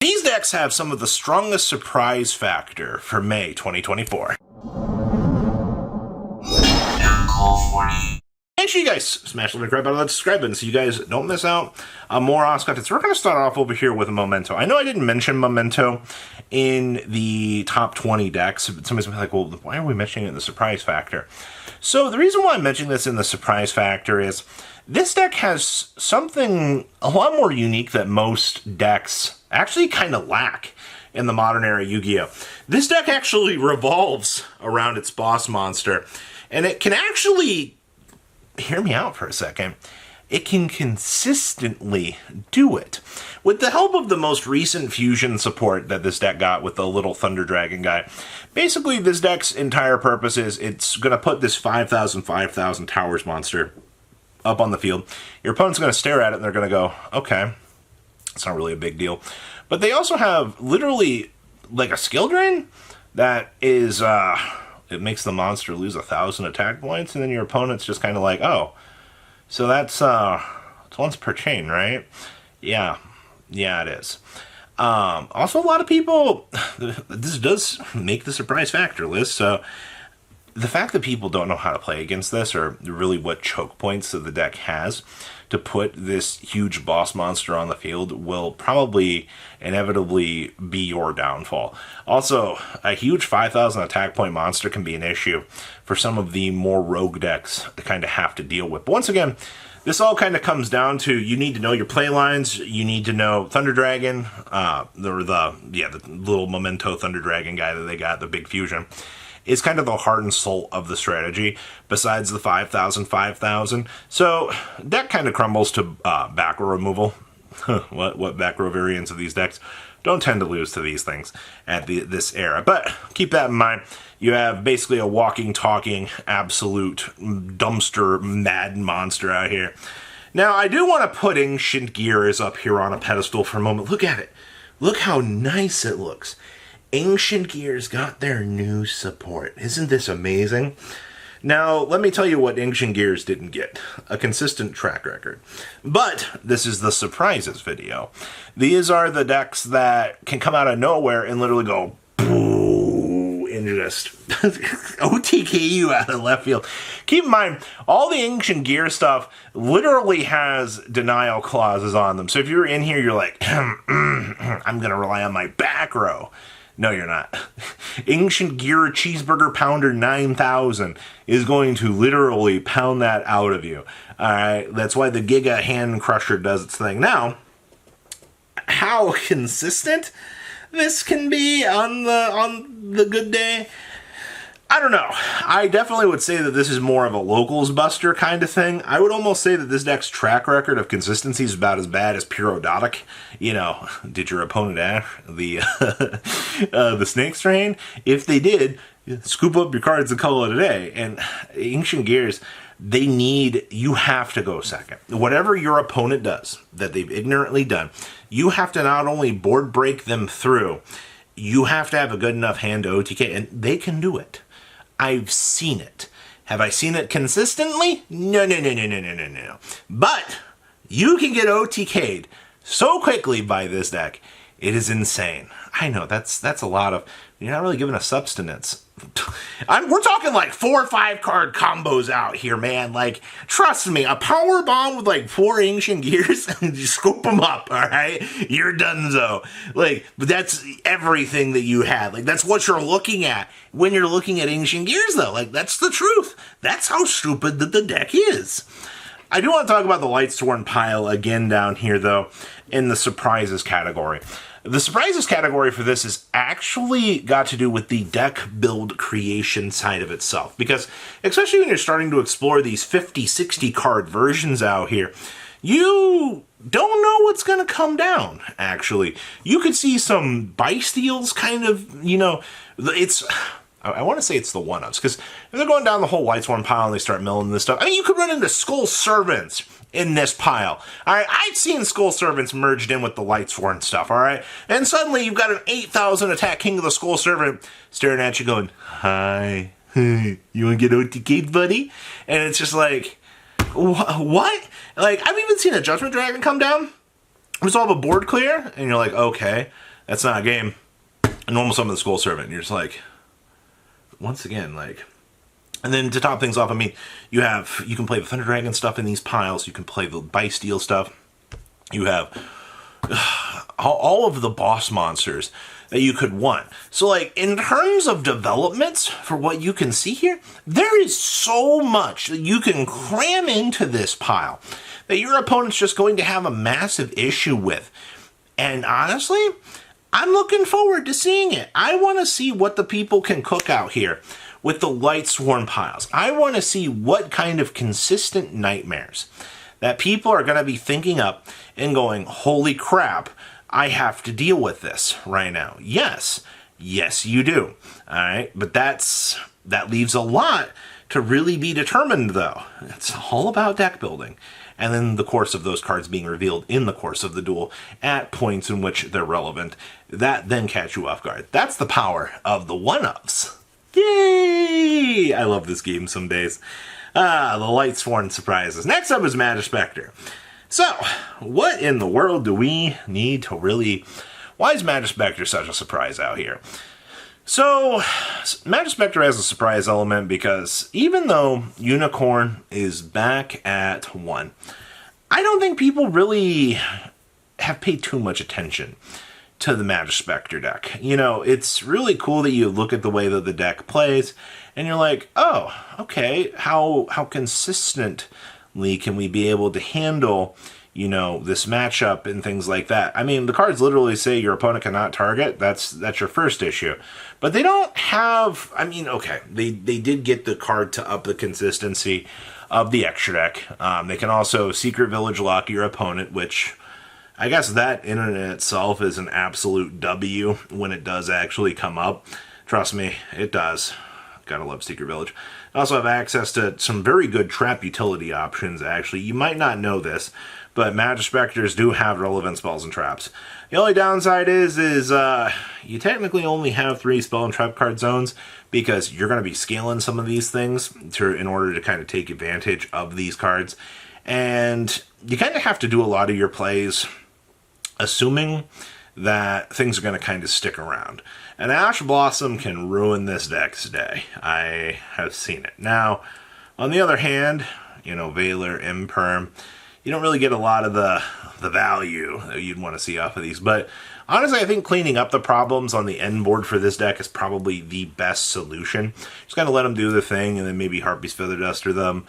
These decks have some of the strongest surprise factor for May 2024. Make sure you guys smash the like button and subscribe button so you guys don't miss out on more awesome content. So we're going to start off over here with Momento. I know I didn't mention Momento in the top 20 decks. Somebody's gonna be like, well, why are we mentioning it in the surprise factor? So the reason why I'm mentioning this in the surprise factor is this deck has something a lot more unique that most decks actually kind of lack in the modern era Yu-Gi-Oh! This deck actually revolves around its boss monster, and it can actually, hear me out for a second, it can consistently do it. With the help of the most recent fusion support that this deck got with the little Thunder Dragon guy, basically this deck's entire purpose is it's going to put this 5,000 towers monster up on the field. Your opponent's going to stare at it and they're going to go, okay, it's not really a big deal. But they also have literally like a skill drain that is, it makes the monster lose 1,000 attack points, and then your opponent's just kind of like, oh, so that's once per chain, right? Yeah, it is. Also, a lot of people, this does make the surprise factor list, so the fact that people don't know how to play against this, or really what choke points that the deck has to put this huge boss monster on the field, will probably inevitably be your downfall. Also, a huge 5,000 attack point monster can be an issue for some of the more rogue decks to kind of have to deal with. But once again, this all kind of comes down to you need to know your play lines. You need to know Thunder Dragon, the little Momento Thunder Dragon guy that they got, the big fusion, is kind of the heart and soul of the strategy, besides the 5,000. So, deck kind of crumbles to back row removal. what back row variants of these decks don't tend to lose to these things at this era. But keep that in mind. You have basically a walking, talking, absolute dumpster mad monster out here. Now, I do want to put Ancient Gears up here on a pedestal for a moment. Look at it. Look how nice it looks. Ancient Gears got their new support. Isn't this amazing? Now, let me tell you what Ancient Gears didn't get. A consistent track record. But this is the surprises video. These are the decks that can come out of nowhere and literally go boo and just OTK you out of left field. Keep in mind, all the Ancient Gear stuff literally has denial clauses on them. So if you're in here, you're like, I'm going to rely on my back row. No, you're not. Ancient Gear Cheeseburger Pounder 9000 is going to literally pound that out of you. Alright, that's why the Giga Hand Crusher does its thing. Now, how consistent this can be on the good day, I don't know. I definitely would say that this is more of a locals buster kind of thing. I would almost say that this deck's track record of consistency is about as bad as Pyrodotic. You know, did your opponent ash the Snake Strain? If they did, scoop up your cards and call it a day. And Ancient Gears, you have to go second. Whatever your opponent does that they've ignorantly done, you have to not only board break them through, you have to have a good enough hand to OTK, and they can do it. I've seen it. Have I seen it consistently? No. But you can get OTK'd so quickly by this deck. It is insane. I know, that's a lot of... You're not really giving a substance. We're talking like 4 or 5 card combos out here, man. Like, trust me, a power bomb with like 4 Ancient Gears, you scoop them up, alright? You're donezo. Like, but that's everything that you had. Like, that's what you're looking at when you're looking at Ancient Gears, though. Like, that's the truth. That's how stupid that the deck is. I do want to talk about the Lightsworn pile again down here, though, in the surprises category. The surprises category for this is actually got to do with the deck build creation side of itself. Because, especially when you're starting to explore these 50, 60 card versions out here, you don't know what's going to come down, actually. You could see some buy steals kind of, you know, I want to say it's the one-ups, because if they're going down the whole Lightsworn pile and they start milling this stuff, I mean, you could run into Skull Servants in this pile. Alright, I've seen Skull Servants merged in with the Lightsworn stuff, alright? And suddenly you've got an 8,000 attack King of the Skull Servant staring at you going, hi, you want to get OTK'd, buddy? And it's just like, what? Like, I've even seen a Judgment Dragon come down, resolve a board clear, and you're like, okay. That's not a game. A normal summon the Skull Servant. And you're just like, once again, like... And then to top things off, I mean, you can play the Thunder Dragon stuff in these piles. You can play the Bysteel stuff. You have all of the boss monsters that you could want. So, like, in terms of developments, for what you can see here, there is so much that you can cram into this pile that your opponent's just going to have a massive issue with. And honestly, I'm looking forward to seeing it. I want to see what the people can cook out here with the Lightsworn piles. I want to see what kind of consistent nightmares that people are going to be thinking up and going, holy crap, I have to deal with this right now. Yes, you do. All right, but that leaves a lot to really be determined, though. It's all about deck building. And then the course of those cards being revealed in the course of the duel at points in which they're relevant. That then catch you off guard. That's the power of the one-ups. Yay! I love this game some days. The Lightsworn surprises. Next up is Spectre. So, what in the world do we need to really... Why is Spectre such a surprise out here? So, Spectre has a surprise element because even though Unicorn is back at 1, I don't think people really have paid too much attention to the Spectre deck. You know, it's really cool that you look at the way that the deck plays, and you're like, oh, okay, how consistently can we be able to handle, you know, this matchup and things like that? I mean, the cards literally say your opponent cannot target. That's your first issue. But they don't have, I mean, okay, they did get the card to up the consistency of the extra deck. They can also Secret Village lock your opponent, which... I guess that in and of itself is an absolute W when it does actually come up. Trust me, it does. Gotta love Secret Village. I also have access to some very good trap utility options, actually. You might not know this, but Spectres do have relevant spells and traps. The only downside is you technically only have 3 spell and trap card zones because you're going to be scaling some of these things in order to kind of take advantage of these cards. And you kind of have to do a lot of your plays assuming that things are going to kind of stick around. And Ash Blossom can ruin this deck's day. I have seen it. Now, on the other hand, you know, Valor, Imperm, you don't really get a lot of the value that you'd want to see off of these. But honestly, I think cleaning up the problems on the end board for this deck is probably the best solution. Just kind of let them do the thing and then maybe Harpy's Feather Duster them.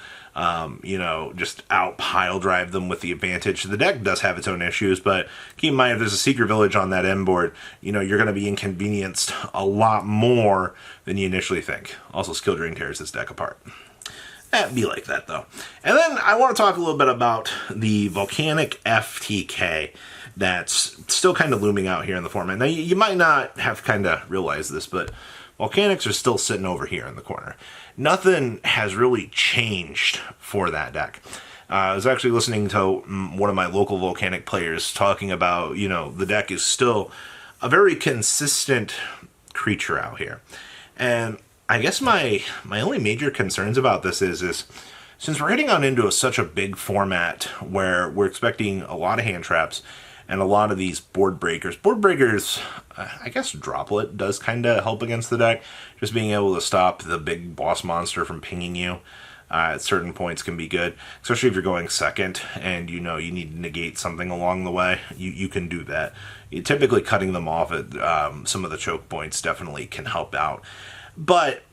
You know, just out pile drive them with the advantage. The deck does have its own issues, but keep in mind if there's a Secret Village on that end board, you know, you're going to be inconvenienced a lot more than you initially think. Also, Skill Drain tears this deck apart. Be like that, though. And then I want to talk a little bit about the Volcanic FTK that's still kind of looming out here in the format. Now, you might not have kind of realized this, but Volcanics are still sitting over here in the corner. Nothing has really changed for that deck. I was actually listening to one of my local Volcanic players talking about, you know, the deck is still a very consistent creature out here. And I guess my only major concerns about this is since we're heading on into such a big format where we're expecting a lot of hand traps and a lot of these board breakers. Board breakers, I guess Droplet does kind of help against the deck. Just being able to stop the big boss monster from pinging you at certain points can be good. Especially if you're going second and you know you need to negate something along the way. You can do that. Typically cutting them off at some of the choke points definitely can help out. But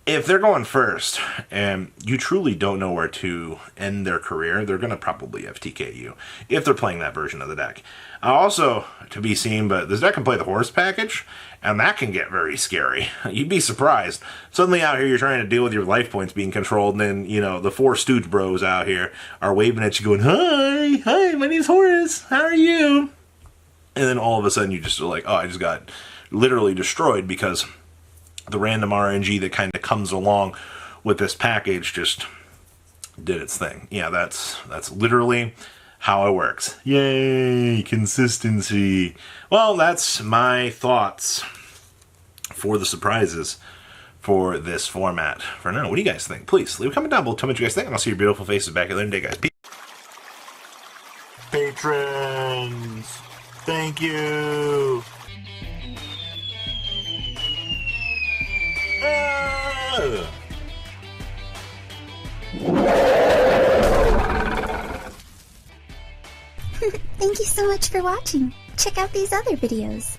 if they're going first and you truly don't know where to end their career, they're going to probably FTK you if they're playing that version of the deck. Also, to be seen, but this deck can play the horse package, and that can get very scary. You'd be surprised. Suddenly out here you're trying to deal with your life points being controlled, and then, you know, the 4 Stooge Bros out here are waving at you going, Hi, my name's Horace, how are you? And then all of a sudden you just are like, oh, I just got literally destroyed because the random RNG that kind of comes along with this package just did its thing. Yeah, that's literally how it works. Yay, consistency. Well, that's my thoughts for the surprises for this format for now. What do you guys think? Please leave a comment down below. Tell me what you guys think, and I'll see your beautiful faces back at the end of the day, guys. Peace. Patrons, thank you. Thank you so much for watching. Check out these other videos.